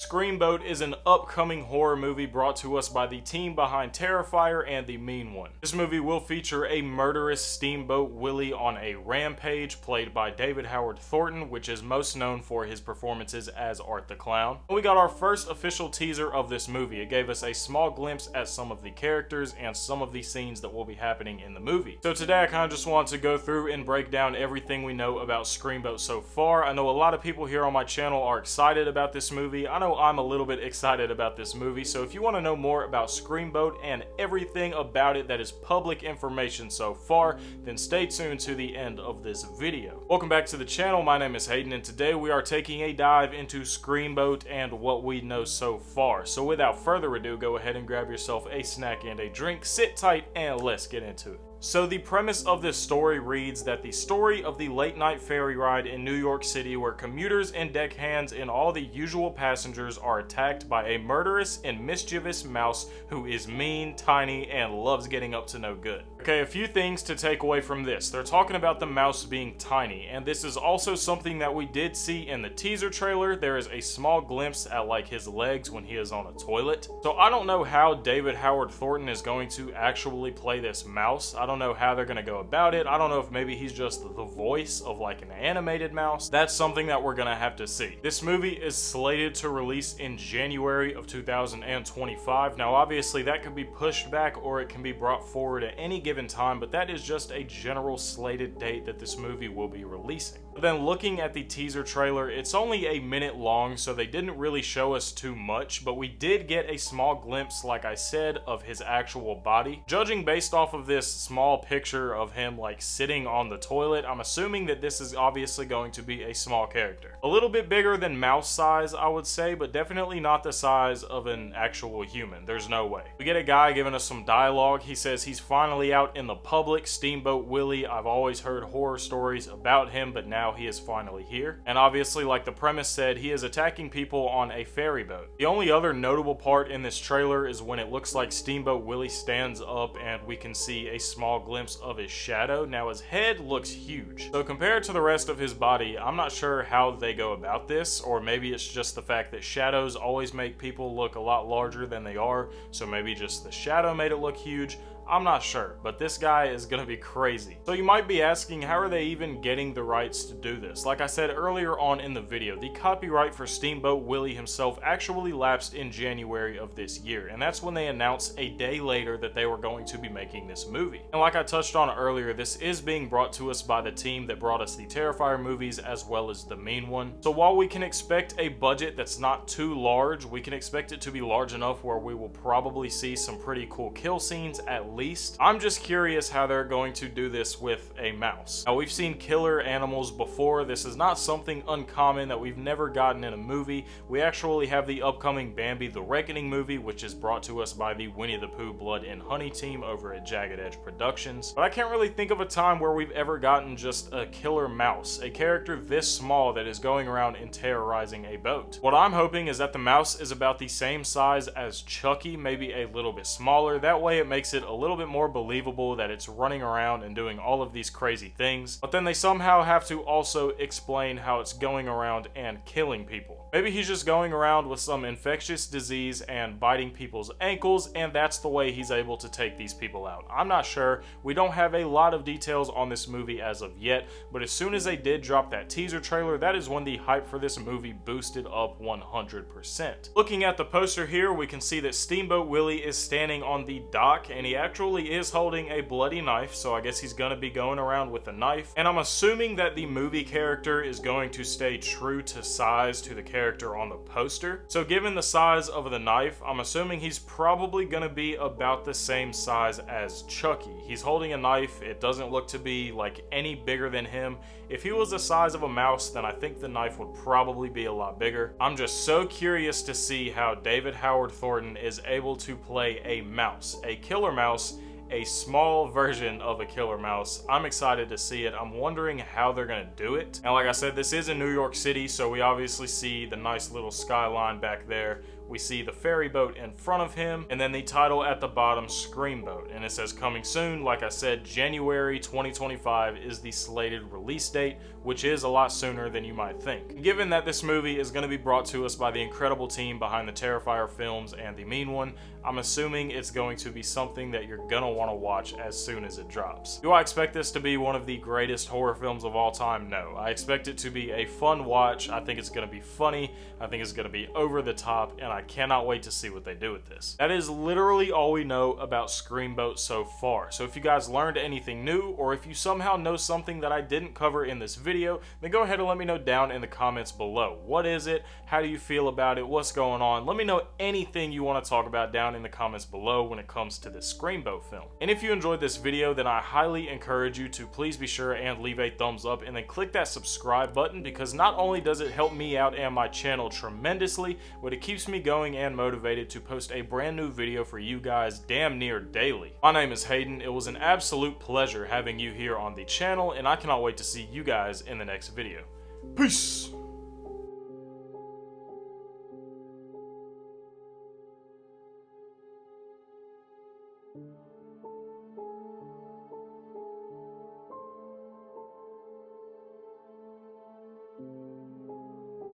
Screamboat is an upcoming horror movie brought to us by the team behind Terrifier and The Mean One. This movie will feature a murderous Steamboat Willie on a rampage played by David Howard Thornton, which is most known for his performances as Art the Clown. We got our first official teaser of this movie. It gave us a small glimpse at some of the characters and some of the scenes that will be happening in the movie. So today I kind of just want to go through and break down everything we know about Screamboat so far. I know a lot of people here on my channel are excited about this movie. I know I'm a little bit excited about this movie, so if you want to know more about Screamboat and everything about it that is public information so far, then stay tuned to the end of this video. Welcome back to the channel. My name is Haydxn, and today we are taking a dive into Screamboat and what we know so far. So without further ado, go ahead and grab yourself a snack and a drink, sit tight, and let's get into it. So the premise of this story reads that the story of the late night ferry ride in New York City where commuters and deckhands and all the usual passengers are attacked by a murderous and mischievous mouse who is mean, tiny, and loves getting up to no good. Okay, a few things to take away from this. They're talking about the mouse being tiny, and this is also something that we did see in the teaser trailer. There is a small glimpse at like his legs when he is on a toilet. So I don't know how David Howard Thornton is going to actually play this mouse. I don't know how they're going to go about it. I don't know if maybe he's just the voice of like an animated mouse. That's something that we're going to have to see. This movie is slated to release in January of 2025. Now obviously that could be pushed back or it can be brought forward at any given time, but that is just a general slated date that this movie will be releasing. But then looking at the teaser trailer, it's only a minute long, so they didn't really show us too much, but we did get a small glimpse, like I said, of his actual body. Judging based off of this small picture of him like sitting on the toilet, I'm assuming that this is obviously going to be a small character. A little bit bigger than mouse size, I would say, but definitely not the size of an actual human. There's no way. We get a guy giving us some dialogue. He says he's finally out in the public. Steamboat Willie, I've always heard horror stories about him, but now he is finally here. And obviously, like the premise said, he is attacking people on a ferry boat. The only other notable part in this trailer is when it looks like Steamboat Willie stands up and we can see a small glimpse of his shadow. Now his head looks huge. So compared to the rest of his body, I'm not sure how they go about this, or maybe it's just the fact that shadows always make people look a lot larger than they are, so maybe just the shadow made it look huge. I'm not sure, but this guy is gonna be crazy. So you might be asking, how are they even getting the rights to do this? Like I said earlier on in the video, the copyright for Steamboat Willie himself actually lapsed in January of this year, and that's when they announced a day later that they were going to be making this movie. And like I touched on earlier, this is being brought to us by the team that brought us the Terrifier movies as well as The Mean One. So while we can expect a budget that's not too large, we can expect it to be large enough where we will probably see some pretty cool kill scenes at least. I'm just curious how they're going to do this with a mouse. Now, we've seen killer animals before. This is not something uncommon that we've never gotten in a movie. We actually have the upcoming Bambi the Reckoning movie, which is brought to us by the Winnie the Pooh Blood and Honey team over at Jagged Edge Productions. But I can't really think of a time where we've ever gotten just a killer mouse, a character this small that is going around and terrorizing a boat. What I'm hoping is that the mouse is about the same size as Chucky, maybe a little bit smaller. That way it makes it a little bit more believable that it's running around and doing all of these crazy things, but then they somehow have to also explain how it's going around and killing people. Maybe he's just going around with some infectious disease and biting people's ankles, and that's the way he's able to take these people out. I'm not sure. We don't have a lot of details on this movie as of yet, but as soon as they did drop that teaser trailer, that is when the hype for this movie boosted up 100%. Looking at the poster here, we can see that Steamboat Willie is standing on the dock, and he actually is holding a bloody knife, so I guess he's gonna be going around with a knife. And I'm assuming that the movie character is going to stay true to size to the character on the poster. So given the size of the knife, I'm assuming he's probably gonna be about the same size as Chucky. He's holding a knife. It doesn't look to be like any bigger than him. If he was the size of a mouse, then I think the knife would probably be a lot bigger. I'm just so curious to see how David Howard Thornton is able to play a mouse, a killer mouse, a small version of a killer mouse. I'm excited to see it. I'm wondering how they're gonna do it. And like I said, this is in New York City, so we obviously see the nice little skyline back there. We see the ferry boat in front of him, and then the title at the bottom, Screamboat. And it says coming soon. Like I said, January 2025 is the slated release date. which is a lot sooner than you might think. Given that this movie is going to be brought to us by the incredible team behind the Terrifier films and the Mean One, I'm assuming it's going to be something that you're going to want to watch as soon as it drops. Do I expect this to be one of the greatest horror films of all time? No. I expect it to be a fun watch. I think it's going to be funny. I think it's going to be over the top, and I cannot wait to see what they do with this. That is literally all we know about Screamboat so far. So if you guys learned anything new, or if you somehow know something that I didn't cover in this video, then go ahead and let me know down in the comments below. What is it? How do you feel about it? What's going on? Let me know anything you want to talk about down in the comments below when it comes to this Screamboat film. And if you enjoyed this video, then I highly encourage you to please be sure and leave a thumbs up and then click that subscribe button, because not only does it help me out and my channel tremendously, but it keeps me going and motivated to post a brand new video for you guys damn near daily. My name is Haydxn. It was an absolute pleasure having you here on the channel, and I cannot wait to see you guys in the next video. Peace! Thank you.